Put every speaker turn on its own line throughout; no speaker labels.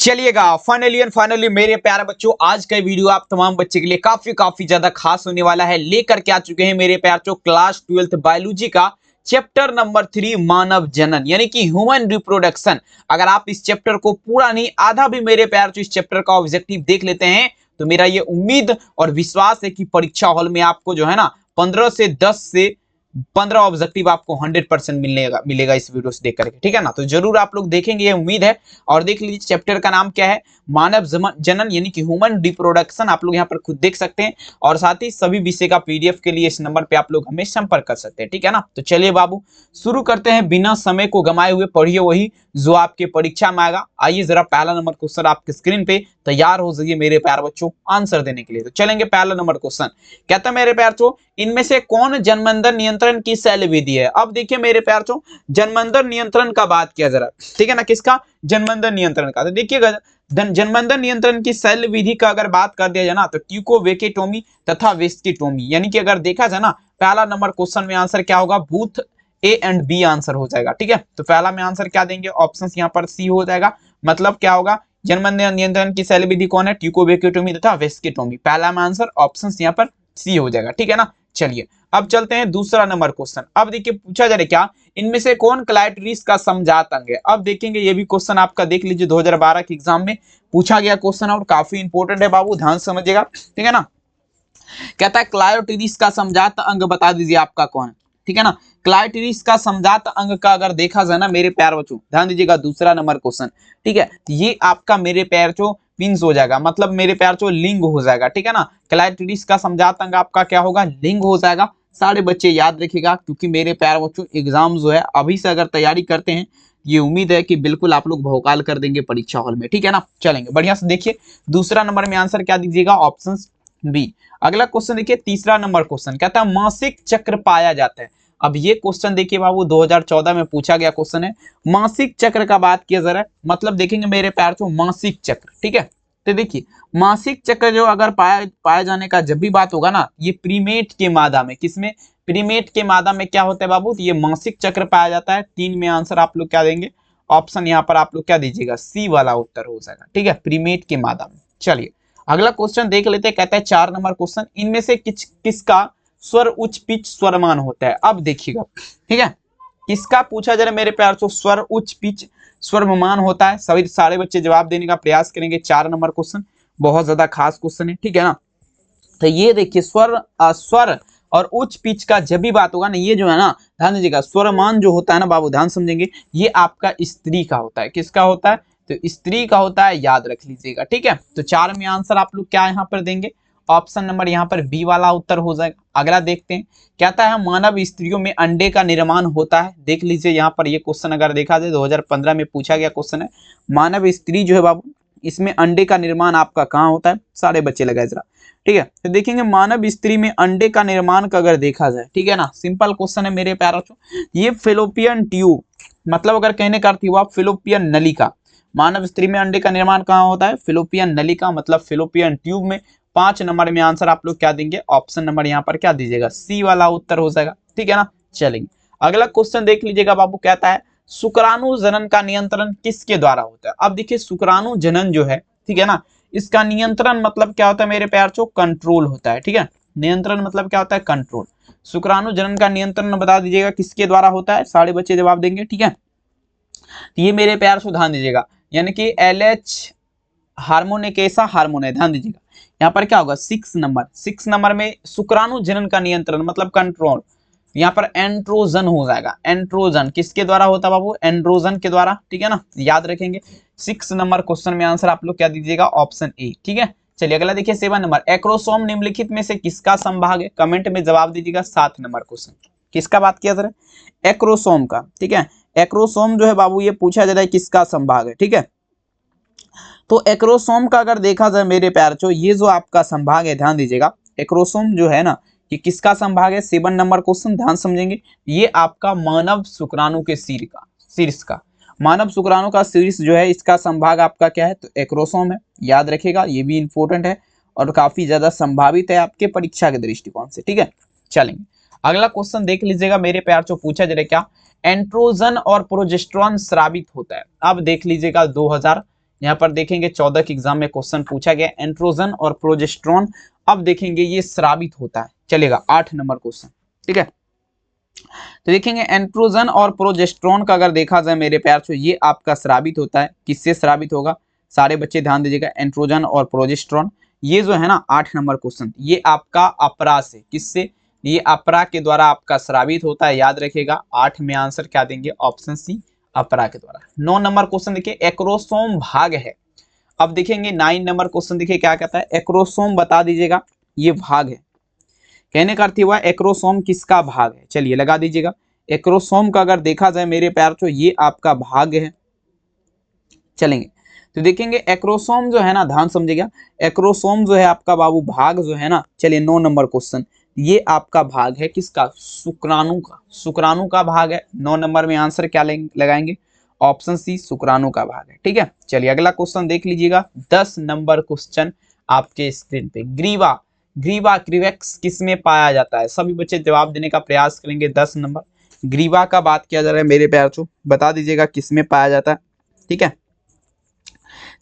चलिएगा फाइनली मेरे प्यारे बच्चों, आज का वीडियो आप तमाम बच्चे के लिए काफी ज्यादा खास होने वाला है। लेकर के आ चुके हैं मेरे प्यारे बच्चों क्लास 12th बायोलॉजी का चैप्टर नंबर 3 मानव जनन यानी कि ह्यूमन रिप्रोडक्शन। अगर आप इस चैप्टर को पूरा नहीं आधा भी मेरे प्यारे बच्चों इस चैप्टर का ऑब्जेक्टिव देख लेते हैं तो मेरा ये उम्मीद और विश्वास है कि परीक्षा हॉल में आपको जो है ना 15 ऑब्जेक्टिव आपको 100% मिलेगा इस वीडियो से देख करके, ठीक है ना। तो जरूर आप लोग देखेंगे, ये उम्मीद है। और देख लीजिए चैप्टर का नाम क्या है, मानव जनन यानी कि ह्यूमन रिप्रोडक्शन। आप लोग यहाँ पर खुद देख सकते हैं और साथ ही सभी विषय का पीडीएफ के लिए इस नंबर पे आप लोग हमें संपर्क कर सकते हैं, ठीक है ना। तो चलिए बाबू शुरू करते हैं, बिना समय को गंवाए हुए पढ़िए वही जो आपके परीक्षा में आएगा। आइए जरा पहला नंबर क्वेश्चन आपके स्क्रीन पे तैयार हो जाइए मेरे प्यारे बच्चों आंसर देने के लिए। तो चलेंगे पहला नंबर क्वेश्चन, कहता है मेरे प्यारे बच्चों इनमें से कौन जन्मंदर नियंत्रण की शैल विधि है। अब देखिए मेरे प्यारे बच्चों जन्मंदर नियंत्रण का बात किया जरा, ठीक है ना, किसका, जन्मंदर नियंत्रण का। तो देखिएगा जन्मंदर नियंत्रण की शैल विधि का अगर बात कर दिया जाए ना तो ट्यूकोवेकेटोमी तथा वेस्किटोमी, यानी कि अगर देखा जाए ना पहला नंबर क्वेश्चन में आंसर क्या होगा, both A and B answer हो जाएगा, ठीक है। तो पहला में आंसर क्या देंगे, ऑप्शन यहाँ पर सी हो जाएगा। मतलब क्या होगा, जन्मंदर नियंत्रण की शैल विधि कौन है, ट्यूकोवेकेटोमी तथा वेस्किटोमी। पहला में आंसर ऑप्शन यहाँ पर सी हो जाएगा, ठीक है ना। चलिए अब चलते हैं दूसरा नंबर क्वेश्चन। अब देखिए पूछा जा रहा है क्या, इनमें से कौन क्लाइटोरिस का समजात अंग है। अब देखेंगे ये भी क्वेश्चन आपका देख लीजिए 2012 के एग्जाम में पूछा गया क्वेश्चन और काफी इंपॉर्टेंट है बाबू, ध्यान समझिएगा, ठीक है ना। कहता है क्लाइटोरिस का समजात अंग बता दीजिए आपका कौन है, ठीक है ना। क्लाइटोरिस का समजात अंग का अगर देखा जाए ना मेरे प्यारे बच्चों, ध्यान दीजिएगा दूसरा नंबर क्वेश्चन, ठीक है। ये आपका मेरे प्यारे बच्चों पिंस हो जाएगा, मतलब मेरे प्यारे बच्चों लिंग हो जाएगा, ठीक है ना। क्लाइटोरिस का समजात अंग आपका क्या होगा, लिंग हो जाएगा। सारे बच्चे याद रखिएगा क्योंकि मेरे प्यारे बच्चों एग्जाम जो है अभी से अगर तैयारी करते हैं ये उम्मीद है कि बिल्कुल आप लोग भौकाल कर देंगे परीक्षा हॉल में, ठीक है ना। चलेंगे बढ़िया से देखिए दूसरा नंबर में आंसर क्या दीजिएगा, ऑप्शन बी। अगला क्वेश्चन देखिए तीसरा नंबर क्वेश्चन, कहता है मासिक चक्र पाया जाता है। अब ये क्वेश्चन देखिए बाबू 2014 में पूछा गया क्वेश्चन है, मासिक चक्र का बात किया जरा, मतलब देखेंगे मेरे प्यार से मासिक चक्र, ठीक है। तो देखिए मासिक चक्र जो अगर पाया जाने का जब भी बात होगा ना, ये प्रीमेट के मादा में, किसमें, प्रीमेट के मादा में क्या होता है बाबू, तो ये मासिक चक्र पाया जाता है। 3 में आंसर आप लोग क्या देंगे, ऑप्शन यहाँ पर आप लोग क्या दीजिएगा, सी वाला उत्तर हो जाएगा, ठीक है, प्रीमेट के मादा में। चलिए अगला क्वेश्चन देख लेते हैं, कहता है 4 नंबर क्वेश्चन, इनमें से किसका स्वर उच्च पिच स्वरमान होता है। अब देखिएगा, ठीक है, किसका पूछा जा रहा है मेरे प्यार से, स्वर उच्च पिच स्वरमान होता है। सभी सारे बच्चे जवाब देने का प्रयास करेंगे। 4 नंबर क्वेश्चन बहुत ज्यादा खास क्वेश्चन है, ठीक है ना। तो ये देखिए स्वर और उच्च पिच का जब भी बात होगा ना, ये जो है ना ध्यान दीजिएगा स्वरमान जो होता है ना बाबू, ध्यान समझेंगे, ये आपका स्त्री का होता है। किसका होता है, तो स्त्री का होता है, याद रख लीजिएगा, ठीक है। तो 4 में आंसर आप लोग क्या यहाँ पर देंगे, ऑप्शन नंबर यहाँ पर बी वाला उत्तर हो जाएगा। अगला देखते हैं, कहता है मानव स्त्रियों में अंडे का निर्माण होता है। देख लीजिए यहाँ पर ये क्वेश्चन अगर देखा जाए 2015 में पूछा गया क्वेश्चन है, मानव स्त्री जो है बाबू इसमें अंडे का निर्माण आपका कहाँ होता है, सारे बच्चे लगाए जरा, ठीक है। तो देखेंगे मानव स्त्री में अंडे का निर्माण का अगर देखा जाए, ठीक है ना, सिंपल क्वेश्चन है मेरे प्यारे बच्चों, ये फेलोपियन ट्यूब, मतलब अगर कहने का अर्थ हुआ फेलोपियन नलिका। मानव स्त्री में अंडे का निर्माण कहाँ होता है, फेलोपियन नलिका, मतलब फेलोपियन ट्यूब में। 5 नंबर में आंसर आप लोग क्या देंगे, ऑप्शन नंबर यहाँ पर क्या दीजिएगा, सी वाला उत्तर हो जाएगा, ठीक है ना। चलेंगे अगला क्वेश्चन देख लीजिएगा बाबू, कहता है शुक्राणु जनन का नियंत्रण किसके द्वारा होता है। अब देखिए शुक्राणु जनन जो है, ठीक है ना, इसका नियंत्रण मतलब क्या होता है मेरे प्यार चो, कंट्रोल होता है, ठीक है। नियंत्रण मतलब क्या होता है, कंट्रोल। शुक्राणु जनन का नियंत्रण बता दीजिएगा किसके द्वारा होता है, सारे बच्चे जवाब देंगे, ठीक है। तो ये मेरे प्यार से ध्यान दीजिएगा, यानी कि LH हार्मोन एक ऐसा हार्मोन है, ध्यान दीजिएगा यहाँ पर क्या होगा 6 नंबर में शुक्राणु जनन का नियंत्रण मतलब कंट्रोल, यहाँ पर एंड्रोजन हो जाएगा। एंड्रोजन किसके द्वारा होता है बाबू, एंड्रोजन के द्वारा, ठीक है ना, याद रखेंगे। 6 नंबर क्वेश्चन में आंसर आप लोग क्या दीजिएगा, ऑप्शन ए, ठीक है। चलिए अगला देखिए 7 नंबर, एक्रोसोम निम्नलिखित में से किसका संभाग है, कमेंट में जवाब दीजिएगा। 7 नंबर क्वेश्चन किसका बात किया जरा, एक्रोसोम का, ठीक है। एक्रोसोम जो है बाबू ये पूछा जा रहा है किसका संभाग है, ठीक है। तो एक्रोसोम का अगर देखा जाए मेरे प्यारे बच्चों, ये जो आपका संभाग है ध्यान दीजिएगा, एक्रोसोम जो है ना कि किसका संभाग है, 7 नंबर क्वेश्चन ध्यान समझेंगे, ये आपका मानव शुक्राणु के शीर्ष का मानव शुक्राणु का शीर्ष जो है इसका संभाग आपका क्या है, तो एक्रोसोम है, याद रखेगा, ये भी इंपॉर्टेंट है और काफी ज्यादा संभावित है आपके परीक्षा के दृष्टिकोण से, ठीक है। चलेंगे अगला क्वेश्चन देख लीजिएगा मेरे प्यार बच्चों, पूछा जा रहा है क्या, एंड्रोजन और प्रोजेस्टेरोन स्रावित होता है। अब देख लीजिएगा यहाँ पर देखेंगे 14 के एग्जाम में क्वेश्चन पूछा गया, एंड्रोजन और प्रोजेस्टेरोन। अब देखेंगे ये स्रावित होता है, चलेगा 8 नंबर क्वेश्चन, ठीक है। तो देखेंगे एंड्रोजन और प्रोजेस्टेरोन का अगर देखा जाए मेरे प्यार से, ये आपका स्रावित होता है। किससे स्रावित होगा, सारे बच्चे ध्यान दीजिएगा, एंड्रोजन और प्रोजेस्टेरोन। ये जो है ना 8 नंबर क्वेश्चन, ये आपका अपरा से, किससे, ये अपरा के द्वारा आपका स्रावित होता है, याद रखिएगा। 8 में आंसर क्या देंगे, ऑप्शन सी, अपरा के द्वारा। 9 नंबर क्वेश्चन देखिए, एक्रोसोम भाग है। अब देखेंगे 9 नंबर क्वेश्चन देखिए क्या कहता है, एक्रोसोम बता दीजिएगा, ये भाग है। कहने का अर्थ हुआ एक्रोसोम किसका भाग है, चलिए लगा दीजिएगा। एक्रोसोम का अगर देखा जाए मेरे प्यार तो ये आपका भाग है, चलेंगे। तो देखेंगे एक्रोसोम जो है ना, ध्यान समझिएगा, एक्रोसोम जो है आपका बाबू भाग जो है ना, चलिए 9 नंबर क्वेश्चन, ये आपका भाग है किसका, शुक्राणु का, शुक्राणु का भाग है। 9 नंबर में आंसर क्या लगाएंगे, ऑप्शन सी, शुक्राणु का भाग है, ठीक है। चलिए अगला क्वेश्चन देख लीजिएगा, 10 नंबर क्वेश्चन आपके स्क्रीन पे। ग्रीवा, ग्रीवा क्रिवेक्स किसमें पाया जाता है, सभी बच्चे जवाब देने का प्रयास करेंगे। 10 नंबर ग्रीवा का बात किया जा रहा है मेरे प्यार चो, बता दीजिएगा किसमें पाया जाता है, ठीक है।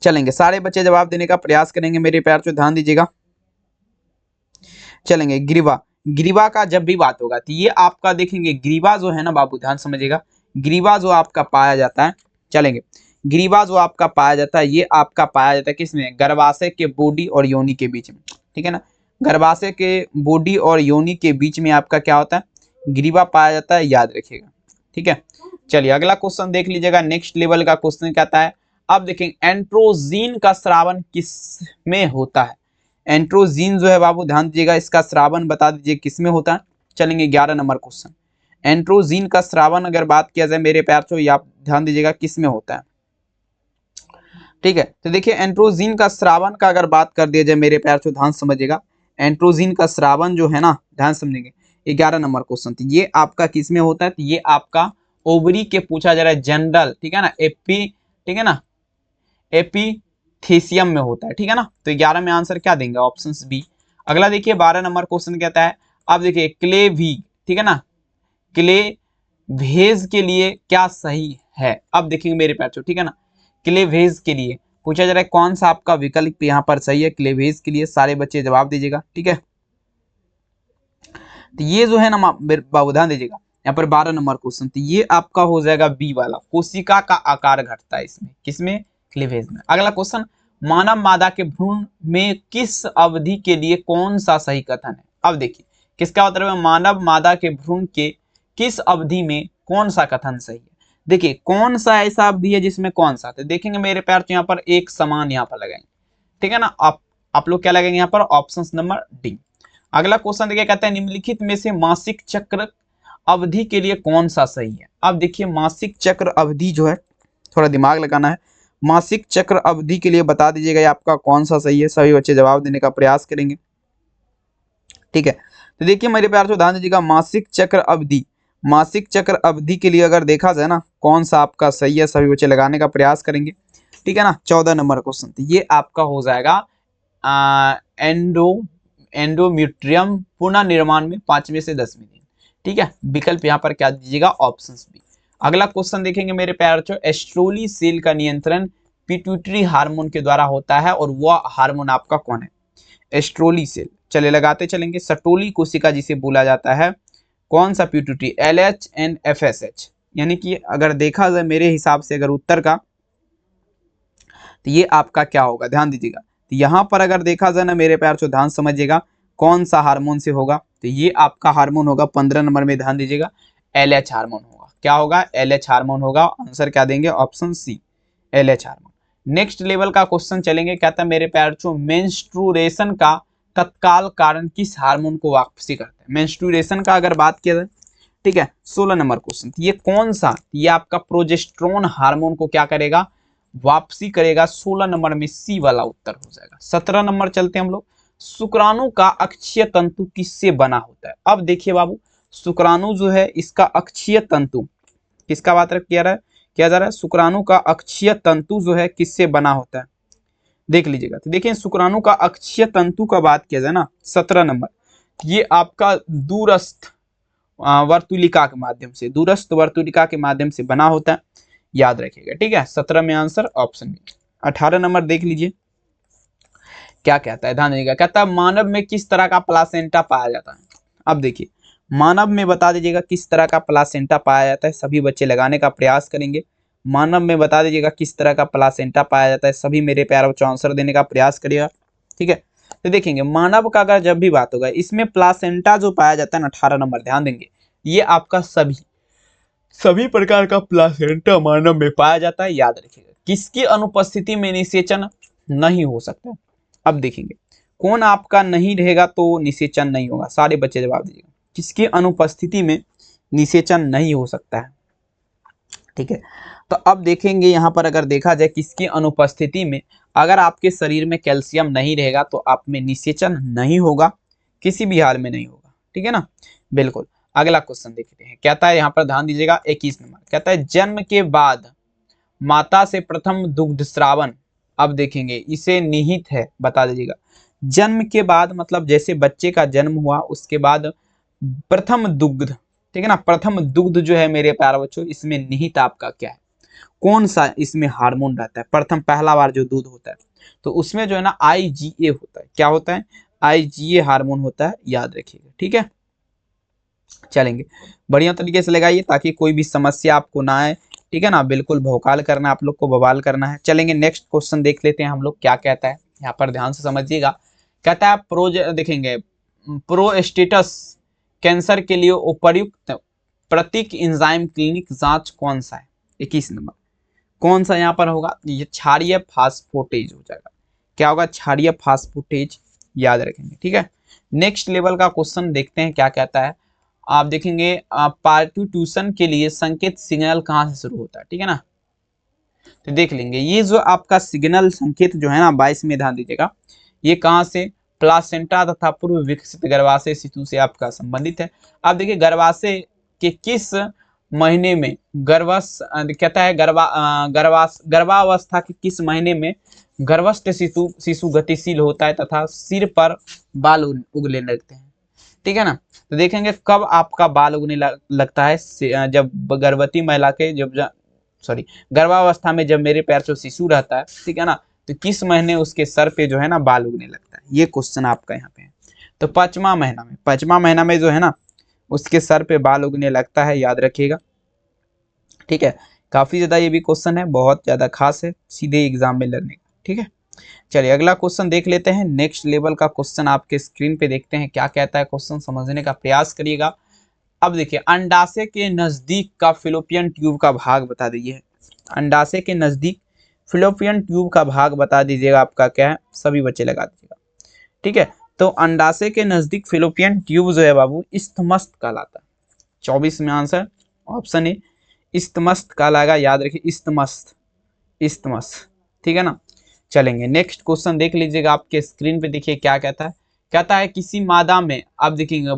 चलेंगे, सारे बच्चे जवाब देने का प्रयास करेंगे मेरे प्यार चो, ध्यान दीजिएगा। चलेंगे, ग्रीवा, ग्रीवा का जब भी बात होगा तो ये आपका देखेंगे, ग्रीवा जो है ना बाबू, ध्यान समझिएगा, ग्रीवा जो आपका पाया जाता है, चलेंगे, ग्रीवा जो आपका पाया जाता है, ये आपका पाया जाता है किसमें, गर्भाशय के बॉडी और योनि के बीच में, ठीक है ना। गर्भाशय के बॉडी और योनि के बीच में आपका क्या होता है, ग्रीवा पाया जाता है, याद रखिएगा, ठीक है। चलिए अगला क्वेश्चन देख लीजिएगा, नेक्स्ट लेवल का क्वेश्चन कहता है, अब देखेंगे एंट्रोजीन का स्रावन किस में होता है। एंट्रोजीन जो है बाबू, ध्यान दीजिएगा, इसका स्रावन बता दीजिए किसमें होता है। चलेंगे 11 नंबर क्वेश्चन, एंट्रोजीन का स्रावन अगर बात किया जाए मेरे प्यार तो आप ध्यान दीजिएगा किसमें होता है, ठीक है। तो देखिए एंट्रोजीन का स्रावन का अगर बात कर दिया जाए मेरे प्यार तो ध्यान समझिएगा, एंट्रोजीन का स्रावन जो है ना, ध्यान समझेंगे, 11 नंबर क्वेश्चन, ये आपका किसमें होता है, ये आपका ओवरी के पूछा जा रहा है, जनरल, ठीक है ना, एपी, ठीक है ना, एपीथेसियम में होता है, ठीक है ना। तो 11 में आंसर क्या देंगे, ऑप्शन बी। अगला देखिए 12 नंबर क्वेश्चन कहता है, अब देखिए क्लेवी, ठीक है ना, क्लेवेज के लिए क्या सही है। अब देखेंगे मेरे पैचो, ठीक है ना, क्लेवेज के लिए पूछा जा रहा है कौन सा आपका विकल्प यहाँ पर सही है क्लेवेज के लिए, सारे बच्चे जवाब दीजिएगा, ठीक है। तो ये जो है ना बाबू ध्यान दीजिएगा, यहाँ पर 12 नंबर क्वेश्चन, तो ये आपका हो जाएगा बी वाला, कोशिका का आकार घटता है इसमें, किसमें, क्लीवेज में। अगला क्वेश्चन, मानव मादा के भ्रूण में किस अवधि के लिए कौन सा सही कथन है। अब देखिए किसका मतलब है, मानव मादा के भ्रूण के किस अवधि में कौन सा कथन सही है। देखिए कौन सा ऐसा अवधि है जिसमें कौन सा, तो देखेंगे मेरे प्यार तो यहाँ पर एक समान यहाँ पर लगाएंगे, ठीक है ना। आप लोग क्या लगेंगे यहाँ पर, ऑप्शन नंबर डी। अगला क्वेश्चन देखिए कहता है, निम्नलिखित में से मासिक चक्र अवधि के लिए कौन सा सही है। अब देखिए मासिक चक्र अवधि जो है, थोड़ा दिमाग लगाना है, मासिक चक्र अवधि के लिए बता दीजिएगा आपका कौन सा सही है, सभी बच्चे जवाब देने का प्रयास करेंगे, ठीक है। तो देखिए मेरे प्यार से ध्यान दीजिएगा, मासिक चक्र अवधि, मासिक चक्र अवधि के लिए अगर देखा जाए ना कौन सा आपका सही है, सभी बच्चे लगाने का प्रयास करेंगे, ठीक है ना। 14 नंबर क्वेश्चन, तो ये आपका हो जाएगा एंडोमेट्रियम पुनर्निर्माण में 5वें से 10वें दिन, ठीक है। विकल्प यहाँ पर क्या दीजिएगा, ऑप्शन बी। अगला क्वेश्चन देखेंगे मेरे प्यार बच्चों, एस्ट्रोली सेल का नियंत्रण पिट्यूटरी हार्मोन के द्वारा होता है और वह हार्मोन आपका कौन है, एस्ट्रोली सेल। चले लगाते चलेंगे, सटोली कोशिका जिसे बोला जाता है, कौन सा पिट्यूटरी, LH एंड FSH, यानी कि अगर देखा जाए मेरे हिसाब से अगर उत्तर का, तो ये आपका क्या होगा, ध्यान दीजिएगा। तो यहाँ पर अगर देखा जाए ना मेरे प्यार से ध्यान समझिएगा, कौन सा हार्मोन से होगा, तो ये आपका हार्मोन होगा 15 नंबर में, ध्यान दीजिएगा, LH हार्मोन होगा। क्या होगा, LH हार्मोन होगा, आंसर क्या देंगे, option C, LH hormone. Next level का क्वेश्चन चलेंगे, कहता है मेरे प्यार चो, मेंस्ट्रुएशन का तत्काल कारण किस हार्मोन को वापसी करते हैं। मेंस्ट्रुएशन का अगर बात किया जाए, ठीक है, 16 नंबर क्वेश्चन, ये कौन सा, ये आपका प्रोजेस्टेरोन हार्मोन को क्या करेगा, वापसी करेगा। 16 नंबर में सी वाला उत्तर हो जाएगा। 17 नंबर चलते हैं हम लोग, शुक्राणु का अक्षीय तंतु किससे बना होता है। अब देखिए बाबू, शुक्राणु जो है इसका अक्षीय तंतु किसका बात किया जा रहा है, शुक्राणु का अक्षीय तंतु जो है किससे बना होता है, देख लीजिएगा। तो देखिए शुक्राणु का अक्षीय तंतु का बात किया जाए ना, 17 नंबर, ये आपका दूरस्थ वर्तुलिका के माध्यम से, दूरस्थ वर्तुलिका के माध्यम से बना होता है, याद रखिएगा, ठीक है। 17 में आंसर ऑप्शन बी। 18 नंबर देख लीजिए क्या कहता है, ध्यान दीजिएगा। कहता है मानव में किस तरह का प्लासेंटा पाया जाता है। अब देखिए मानव में बता दीजिएगा किस तरह का प्लासेंटा पाया जाता है, सभी बच्चे लगाने का प्रयास करेंगे। मानव में बता दीजिएगा किस तरह का प्लासेंटा पाया जाता है, सभी मेरे प्यारे बच्चों आंसर देने का प्रयास करिएगा। ठीक है, तो देखेंगे मानव का अगर जब भी बात होगा इसमें प्लासेंटा जो पाया जाता है ना, 18 नंबर ध्यान देंगे, ये आपका सभी प्रकार का प्लासेंटा मानव में पाया जाता है, याद रखिएगा। किसकी अनुपस्थिति में निषेचन नहीं हो सकता। अब देखेंगे कौन आपका नहीं रहेगा तो निषेचन नहीं होगा, सारे बच्चे जवाब दीजिएगा। किसकी अनुपस्थिति में निषेचन नहीं हो सकता है। ठीक है, तो अब देखेंगे यहाँ पर अगर देखा जाए किसकी अनुपस्थिति में अगर आपके शरीर में कैल्शियम नहीं रहेगा तो आप में निषेचन नहीं होगा, किसी भी हाल में नहीं होगा। ठीक है ना, बिल्कुल। अगला क्वेश्चन देखते हैं, कहता है यहाँ पर ध्यान दीजिएगा 21 नंबर, कहता है जन्म के बाद माता से प्रथम दुग्ध स्रावन। अब देखेंगे इसे निहित है, बता दीजिएगा। जन्म के बाद मतलब जैसे बच्चे का जन्म हुआ उसके बाद प्रथम दुग्ध, ठीक है ना, प्रथम दुग्ध जो है मेरे प्यारे बच्चों, इसमें निहित आपका क्या है, कौन सा इसमें हार्मोन रहता है। प्रथम पहला बार जो दूध होता है तो उसमें जो है ना IgA होता है। क्या होता है, IgA हार्मोन होता है, याद रखिएगा। ठीक है, चलेंगे बढ़िया तरीके से लगाइए ताकि कोई भी समस्या आपको ना आए। ठीक है ना, बिल्कुल भौकाल करना है आप लोग को, बवाल करना है। चलेंगे नेक्स्ट क्वेश्चन देख लेते हैं हम लोग क्या कहता है, यहाँ पर ध्यान से समझिएगा। कहता है देखेंगे प्रोस्टेटस कैंसर के लिए उपयुक्त प्रतीक एंजाइम क्लिनिक जांच कौन सा है। 21 नंबर कौन सा यहाँ पर होगा, ये क्षारीय फास्फोटेज हो जाएगा। क्या होगा, क्षारीय फास्फोटेज, याद रखेंगे। ठीक है, नेक्स्ट लेवल का क्वेश्चन देखते हैं क्या कहता है। आप देखेंगे पार्टिट्यूशन के लिए संकेत सिग्नल कहाँ से शुरू होता है। ठीक है ना, तो देख लेंगे ये जो आपका सिग्नल संकेत जो है ना 22 में ध्यान दीजिएगा, ये कहाँ से, प्लासेंटा तथा पूर्व विकसित गर्भाशय शिशु से आपका संबंधित है। अब देखिए गर्भाशय के किस महीने में कहता है गर्भावस्था के किस महीने में गर्भस्थ शिशु गतिशील होता है तथा सिर पर बाल उगने लगते हैं। ठीक है ना, तो देखेंगे कब आपका बाल उगने लगता है, जब गर्भवती महिला के गर्भावस्था में जब मेरे पैर से शिशु रहता है। ठीक है ना, तो किस महीने उसके सर पे जो है ना बाल उगने लगता है, ये क्वेश्चन आपका यहाँ पे है। तो 5वां महीना में जो है ना उसके सर पे बाल उगने लगता है, याद रखिएगा। ठीक है, काफी ज्यादा ये भी क्वेश्चन है, बहुत ज्यादा खास है, सीधे एग्जाम में लगने का। ठीक है, चलिए अगला क्वेश्चन देख लेते हैं। नेक्स्ट लेवल का क्वेश्चन आपके स्क्रीन पे देखते हैं क्या कहता है, क्वेश्चन समझने का प्रयास करिएगा। अब देखिए अंडाशय के नजदीक का फिलोपियन ट्यूब का भाग बता दीजिए। अंडाशय के नजदीक फिलोपियन ट्यूब का भाग बता दीजिएगा, आपका क्या है, सभी बच्चे लगा दीजिएगा। ठीक है, तो अंडाशय के नजदीक फिलोपियन ट्यूब जो है बाबू इस्तमस्त कहलाता है। 24 में आंसर ऑप्शन ए इस्तमस्त कहलाएगा, याद रखिए इस्तमस्त। ठीक है ना, चलेंगे नेक्स्ट क्वेश्चन देख लीजिएगा, आपके स्क्रीन पे देखिए क्या कहता है। कहता है किसी मादा में, आप देखेंगे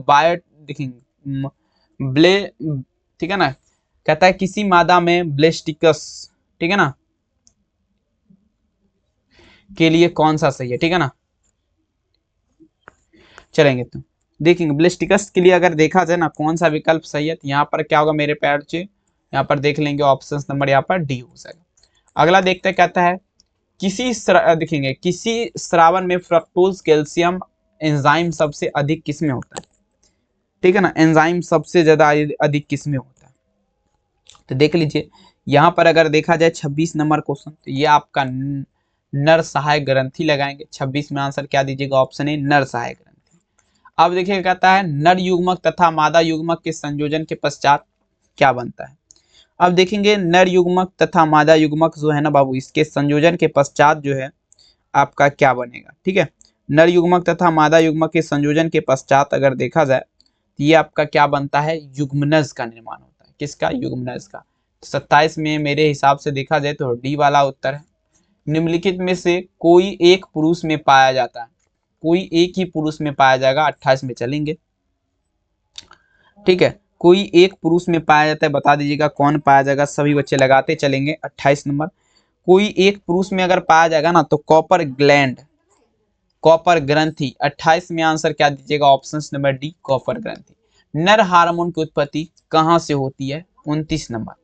ठीक है ना, कहता है किसी मादा में ब्लेस्टिकस, ठीक है ना, के लिए कौन सा सही है। ठीक है ना, चलेंगे तो देखेंगे ब्लेस्टिकस के लिए अगर देखा जाए ना कौन सा विकल्प सही है, तो यहाँ पर क्या होगा मेरे पैर से, यहाँ पर देख लेंगे ऑप्शन नंबर यहाँ पर डी हो जाएगा। अगला देखते हैं, कहता है देखेंगे किसी स्रावन में फ्रक्टोज कैल्शियम एंजाइम सबसे अधिक किसमें होता है। ठीक है ना, एंजाइम सबसे ज्यादा अधिक किसमें होता है, तो देख लीजिए यहाँ पर अगर देखा जाए 26 नंबर क्वेश्चन, तो ये आपका नर सहायक ग्रंथि लगाएंगे। 26 में आंसर क्या दीजिएगा, ऑप्शन ए नर सहायक ग्रंथि। अब देखिए कहता है नर युग्मक तथा मादा युग्मक के संयोजन के पश्चात क्या बनता है। अब देखेंगे नर युग्मक तथा मादा युग्मक जो है ना बाबू, इसके संयोजन के पश्चात जो है आपका क्या बनेगा। ठीक है, नर युग्मक तथा मादा युग्मक के संयोजन के पश्चात अगर देखा जाए तो ये आपका क्या बनता है, युग्मनज का निर्माण होता है। किसका, युग्मनज का। 27 में मेरे हिसाब से देखा जाए तो डी वाला उत्तर है। निम्नलिखित में से कोई एक पुरुष में पाया जाता है, कोई एक ही पुरुष में पाया जाएगा। 28 में चलेंगे। ठीक है, कोई एक पुरुष में पाया जाता है, बता दीजिएगा कौन पाया जाएगा, सभी बच्चे लगाते चलेंगे। 28 नंबर कोई एक पुरुष में अगर पाया जाएगा ना तो कॉपर ग्रंथि। 28 में आंसर क्या दीजिएगा, ऑप्शन नंबर डी कॉपर ग्रंथि। नर हार्मोन की उत्पत्ति कहाँ से होती है, 29 नंबर।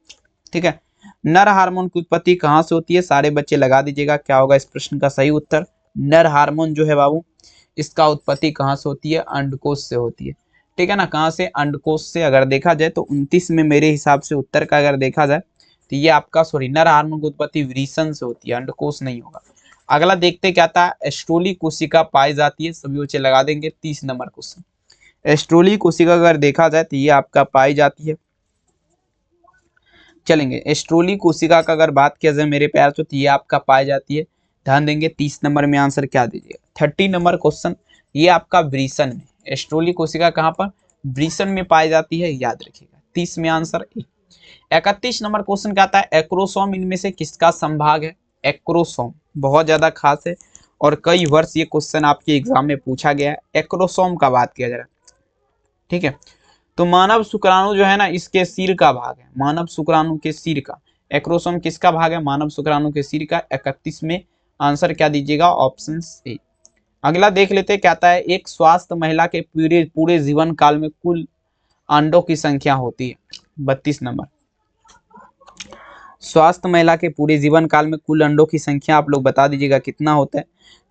ठीक है, नर हार्मोन की उत्पत्ति कहाँ से होती है? सारे बच्चे लगा दीजिएगा, क्या होगा इस प्रश्न का सही उत्तर? नर हार्मोन जो है बाबू, इसका उत्पत्ति कहाँ से होती है? अंडकोश से होती है, ठीक है ना। कहाँ से? अंडकोश से। अगर देखा जाए तो 29 में मेरे हिसाब से उत्तर का अगर देखा जाए तो ये आपका सॉरी नर हार्मोन की उत्पत्ति वृषण से होती है, अंडकोश नहीं होगा। अगला देखते क्या था? एस्ट्रोली कोशिका पाई जाती है, सभी बच्चे लगा देंगे 30 नंबर क्वेश्चन। एस्ट्रोली कोशिका अगर देखा जाए तो ये आपका पाई जाती है, चलेंगे। एस्ट्रोली कोशिका का अगर बात किया जाए मेरे प्यार तो ये आपका पाई जाती है, ध्यान देंगे। 30 नंबर में आंसर क्या दीजिएगा? 30 नंबर क्वेश्चन, ये आपका वृषण में। एस्ट्रोली कोशिका कहाँ पर? वृषण में पाई जाती है, याद रखिएगा। 30 में आंसर ए। 31 नंबर क्वेश्चन क्या आता है? एक्रोसोम इनमें से किसका संभाग है? एक्रोसोम बहुत ज्यादा खास है और कई वर्ष ये क्वेश्चन आपके एग्जाम में पूछा गया है। एक्रोसोम का बात किया जा रहा है, ठीक है। तो मानव शुक्राणु जो है ना, इसके सिर का भाग है, मानव शुक्राणु के सिर का। एक्रोसोम किसका भाग है? मानव शुक्राणु के सिर का। 31 में आंसर क्या दीजिएगा? Option A. अगला देख लेते क्या आता है? एक स्वस्थ महिला के पूरे जीवन काल में कुल अंडों की संख्या होती है। 32 नंबर, स्वास्थ्य महिला के पूरे जीवन काल में कुल अंडों की संख्या आप लोग बता दीजिएगा कितना होता है।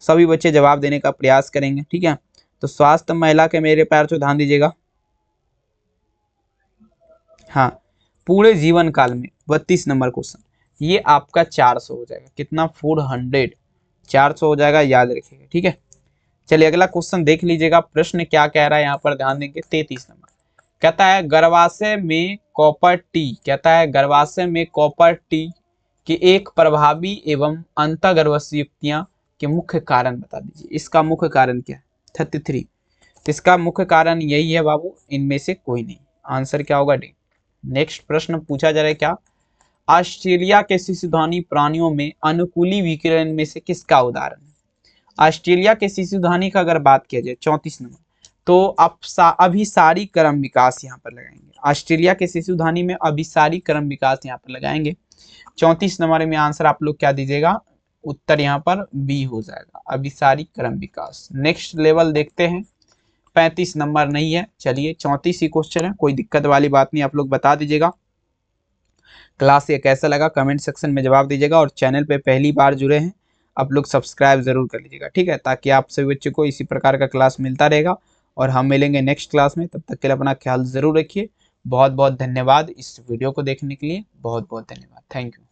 सभी बच्चे जवाब देने का प्रयास करेंगे, ठीक है। तो स्वास्थ्य महिला के मेरे प्यार से ध्यान दीजिएगा, हाँ, पूरे जीवन काल में 32 नंबर क्वेश्चन, ये आपका 400 हो जाएगा। कितना? 400, 400 हो जाएगा, याद रखिएगा, ठीक है। चलिए अगला क्वेश्चन देख लीजिएगा, प्रश्न क्या कह रहा है यहाँ पर, ध्यान देंगे। 33 नंबर कहता है गर्भाशय में कॉपर टी, कहता है गर्भाशय में कॉपर टी की एक प्रभावी एवं अंतर्गर्भाशय युक्तियां के मुख्य कारण बता दीजिए। इसका मुख्य कारण क्या है? 33। इसका मुख्य कारण यही है बाबू, इनमें से कोई नहीं। आंसर क्या होगा? डी। नेक्स्ट प्रश्न पूछा जा रहा है क्या? ऑस्ट्रेलिया के शिशुधानी प्राणियों में अनुकूली विकिरण में से किसका उदाहरण है? ऑस्ट्रेलिया के शिशुधानी का अगर बात किया जाए 34 नंबर, तो अभिसारी क्रम विकास यहाँ पर लगाएंगे। ऑस्ट्रेलिया के शिशुधानी में अभिसारी क्रम विकास यहाँ पर लगाएंगे। 34 नंबर में आंसर आप लोग क्या दीजिएगा? उत्तर यहाँ पर बी हो जाएगा, अभिसारी क्रम विकास। नेक्स्ट लेवल देखते हैं, 35 नंबर नहीं है, चलिए 34 ही क्वेश्चन है, कोई दिक्कत वाली बात नहीं। आप लोग बता दीजिएगा क्लास ये कैसा लगा, कमेंट सेक्शन में जवाब दीजिएगा। और चैनल पे पहली बार जुड़े हैं आप लोग सब्सक्राइब जरूर कर लीजिएगा, ठीक है, ताकि आप सभी बच्चों को इसी प्रकार का क्लास मिलता रहेगा। और हम मिलेंगे नेक्स्ट क्लास में, तब तक के लिए अपना ख्याल जरूर रखिए। बहुत बहुत धन्यवाद इस वीडियो को देखने के लिए, बहुत बहुत धन्यवाद, थैंक यू।